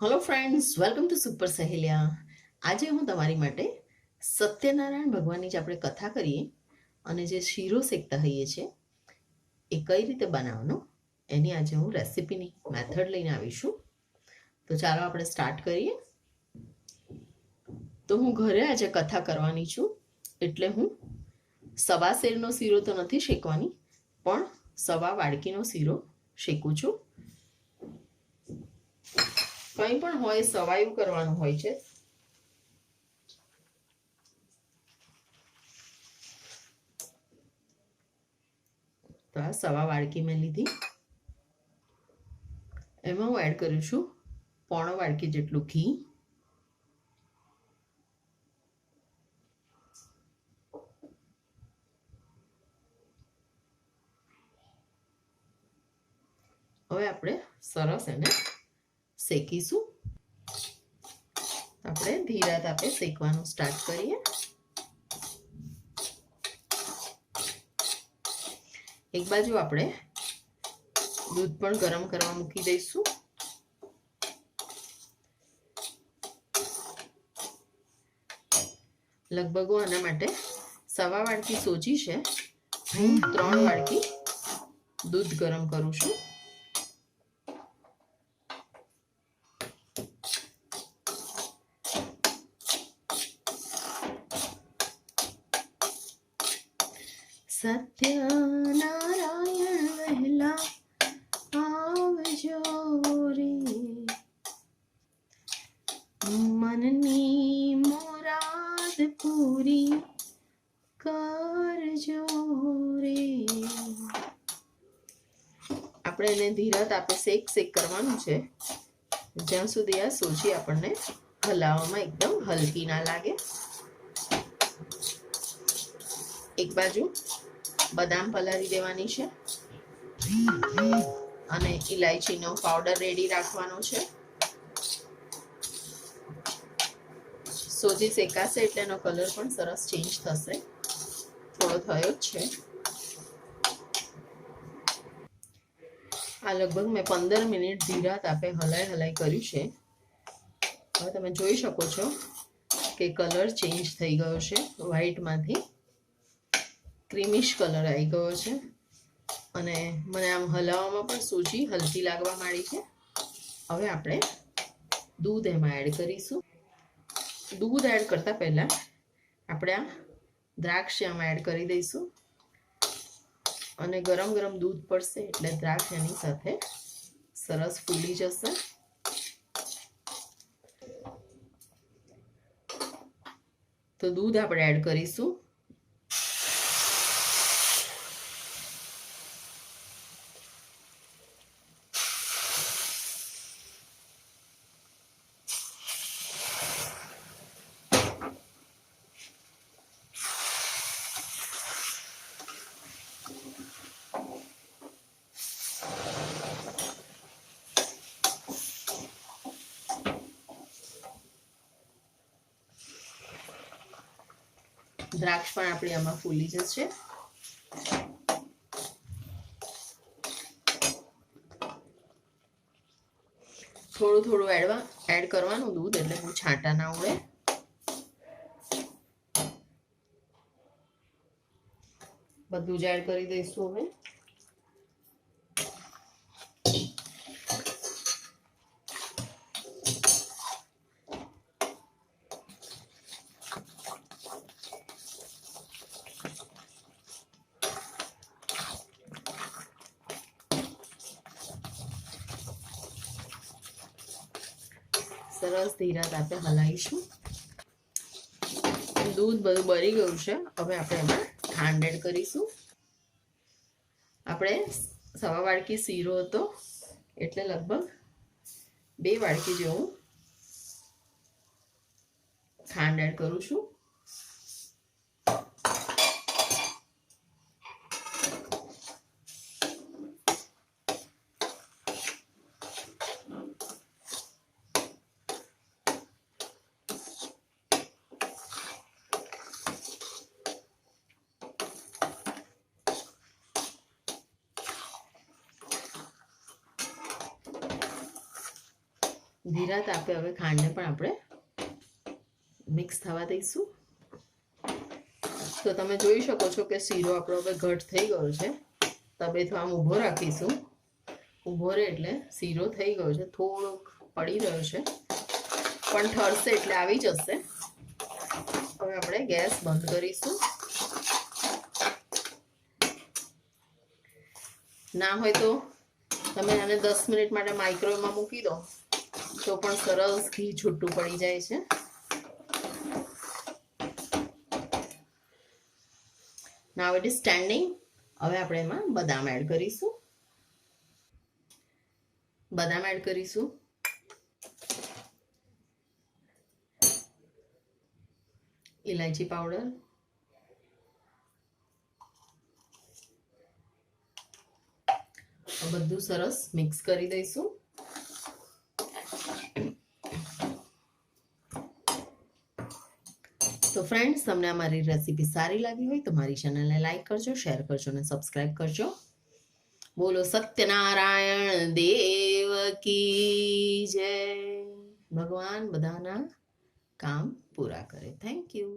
Hello friends, welcome to super Saheliya. આજે હું તમારી માટે સત્યનારાયણ ભગવાનની જે આપણે કથા કરીએ અને જે શીરો શેકતા હોઈએ છીએ એ કઈ રીતે બનાવવાનો એની આજે હું રેસિપીની મેથડ લઈને આવીશું. તો ચાલો આપણે સ્ટાર્ટ કરીએ. તો હું ઘરે આજે કથા કરવાની છું, એટલે હું સવા શેરનો શીરો તો નથી શેકવાની, પણ સવા વાડકીનો શીરો શેકું છું. કંઈ પણ હોય સવાયું કરવાનું હોય છે. તો આ સવા વાડકી મેં લીધી, એમાં હું એડ કરું છું પોણો વાડકી જેટલું ઘી, હવે આપણે સરસ એને શેકીશું. આપણે ધીરા તાપે શેકવાનું સ્ટાર્ટ કરીએ. એક બાજુ આપણે દૂધ પણ ગરમ કરવા મૂકી દઈશું. લગભગ આના માટે સવા વાડકી સોજી છે, હું 3 વાડકી દૂધ ગરમ કરું છું. સત્યનારાયણ વહેલા આવજો રે, મનની મુરાદ પૂરી કરજો રે. આપણે એને ધીરા તાપે શેક કરવાનું છે, જ્યાં સુધી આ સોજી આપણને હલાવવામાં એકદમ હલકી ના લાગે. એક બાજુ બદામ પલાળી દેવાની છે અને ઇલાયચીનો પાવડર રેડી રાખવાનો છે. સોજી શેકાશે એટલે એનો કલર પણ સરસ ચેન્જ થશે, થોડો થયો જ છે. આ લગભગ મેં 15 મિનિટ ધીરા તાપે હલાઈ કર્યું છે. હવે તમે જોઈ શકો છો કે કલર ચેન્જ થઈ ગયો છે, વ્હાઈટમાંથી ક્રીમિશ કલર આવી ગયો છે અને મને આમ હલાવવામાં પણ સોજી હલકી લાગવા માંડી છે. હવે આપણે દૂધ એમાં એડ કરીશું. દૂધ એડ કરતા પહેલા આપણે આ દ્રાક્ષ આમાં એડ કરી દઈશું અને ગરમ ગરમ દૂધ પડશે એટલે દ્રાક્ષ એની સાથે સરસ ફૂલી જશે. તો દૂધ આપણે એડ કરીશું. દ્રાક્ષ પણ આપણી આમાં ફૂલી જશે. થોડું થોડું એડ કરવાનું દૂધ, એટલે બહુ છાંટા ના ઉડે. બધું જ એડ કરી દઈશું. હવે સરસ ધીરા તાપે હલાવીશું. દૂધ બધું બળી ગયું છે. હવે આપણે એમાં ખાંડ એડ કરીશું. આપણે સવા વાડકી શીરો હતો એટલે લગભગ 2 વાડકી જેવું ખાંડ એડ કરું છું. ધીરા તાપે હવે ખાંડને પણ આપણે મિક્સ થવા દઈશું. તો તમે જોઈ શકો છો કે શીરો આપણો હવે ઘટ થઈ ગયો છે. તબેથો આમ ઊભો રાખીશું. ઊભો રહે એટલે શીરો થઈ ગયો છે. થોડોક પડી રહ્યો છે પણ ઠરશે એટલે આવી જશે. હવે આપણે ગેસ બંધ કરીશું. ના હોય તો તમે આને 10 મિનિટ માટે માઇક્રોવેવમાં મૂકી દો તો પણ સરસ ઘી છૂટું પડી જાય છે. Now it is standing. હવે આપણે એમાં બદામ એડ કરીશું. બદામ એડ કરીશું. ઇલાયચી પાવડર, બધું સરસ મિક્સ કરી દઈશું. તો ફ્રેન્ડ્સ, તમને અમારી રેસીપી સારી લાગી હોય તો મારી ચેનલને લાઈક કરજો, શેર કરજો અને સબસ્ક્રાઈબ કરજો. બોલો સત્યનારાયણ દેવ કી જય. ભગવાન બધાના કામ પૂરા કરે. Thank you.